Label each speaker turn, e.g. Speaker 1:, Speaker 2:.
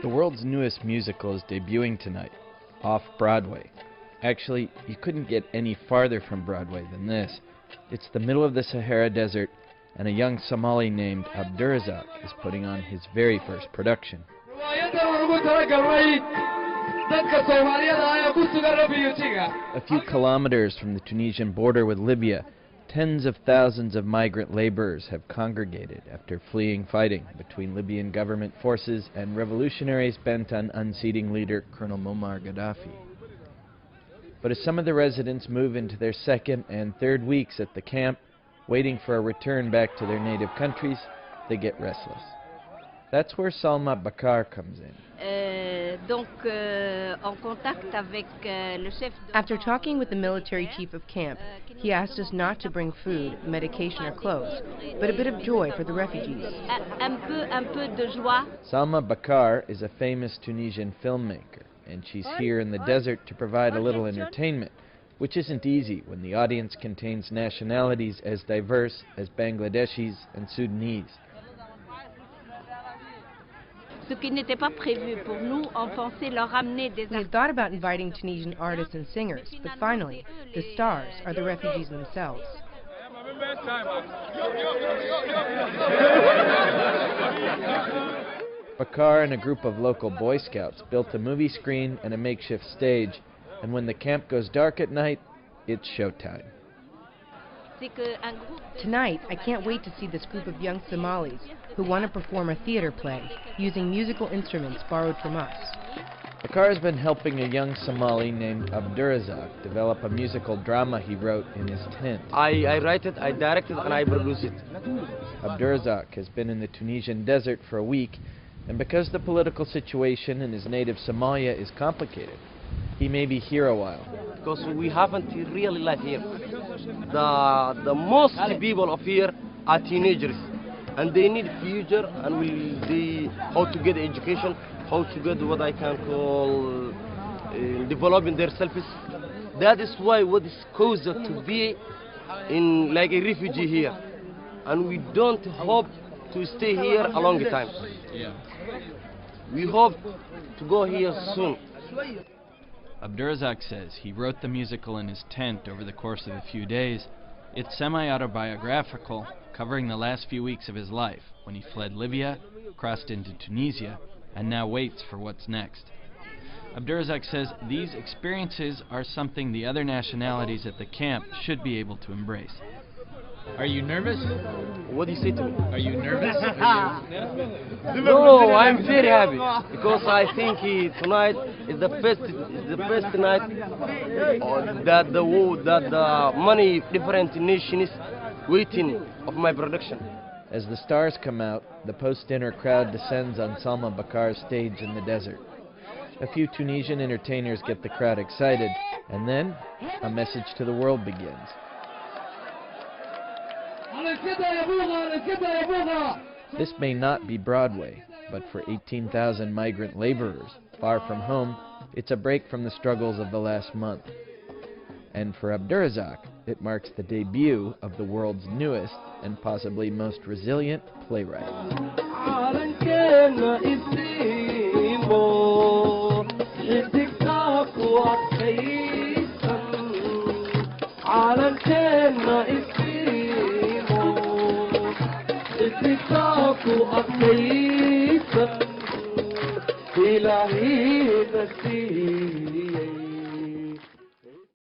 Speaker 1: The world's newest musical is debuting tonight, off-Broadway. Actually, you couldn't get any farther from Broadway than this. It's the middle of the Sahara Desert, and a young Somali named Abdurazak is putting on his very first production. A few kilometers from the Tunisian border with Libya, tens of thousands of migrant laborers have congregated after fleeing fighting between Libyan government forces and revolutionaries bent on unseating leader Colonel Muammar Gaddafi. But as some of the residents move into their second and third weeks at the camp, waiting for a return back to their native countries, they get restless. That's where Salma Bakar comes in.
Speaker 2: After talking with the military chief of camp, he asked us not to bring food, medication or clothes, but a bit of joy for the refugees.
Speaker 1: Salma Bakar is a famous Tunisian filmmaker, and she's here in the desert to provide a little entertainment, which isn't easy when the audience contains nationalities as diverse as Bangladeshis and Sudanese.
Speaker 2: We had thought about inviting Tunisian artists and singers, but finally, the stars are the refugees themselves.
Speaker 1: Bakar and a group of local Boy Scouts built a movie screen and a makeshift stage, and when the camp goes dark at night, it's showtime.
Speaker 2: Tonight, I can't wait to see this group of young Somalis who want to perform a theater play using musical instruments borrowed from us.
Speaker 1: Bakar has been helping a young Somali named Abdurazak develop a musical drama he wrote in his tent.
Speaker 3: I write it, I direct it, and I produce it.
Speaker 1: Abdurazak has been in the Tunisian desert for a week, and because the political situation in his native Somalia is complicated, he may be here a while.
Speaker 3: Because we haven't really life here. The most people of here are teenagers, and they need future, and they how to get education, how to get what I can call developing themselves. That is why what is caused to be in like a refugee here, and we don't hope to stay here a long time. We hope to go here soon.
Speaker 1: Abdurazak says he wrote the musical in his tent over the course of a few days. It's semi-autobiographical, covering the last few weeks of his life, when he fled Libya, crossed into Tunisia, and now waits for what's next. Abdurazak says these experiences are something the other nationalities at the camp should be able to embrace.
Speaker 4: Are you nervous?
Speaker 3: What do you say to me?
Speaker 4: Are you nervous?
Speaker 3: No, I'm very happy because I think tonight is the first night that the many different nations waiting of my production.
Speaker 1: As the stars come out, the post-dinner crowd descends on Salma Bakar's stage in the desert. A few Tunisian entertainers get the crowd excited, and then a message to the world begins. This may not be Broadway, but for 18,000 migrant laborers far from home, it's a break from the struggles of the last month. And for Abdurazak, it marks the debut of the world's newest and possibly most resilient playwright.
Speaker 5: إلهي نسيم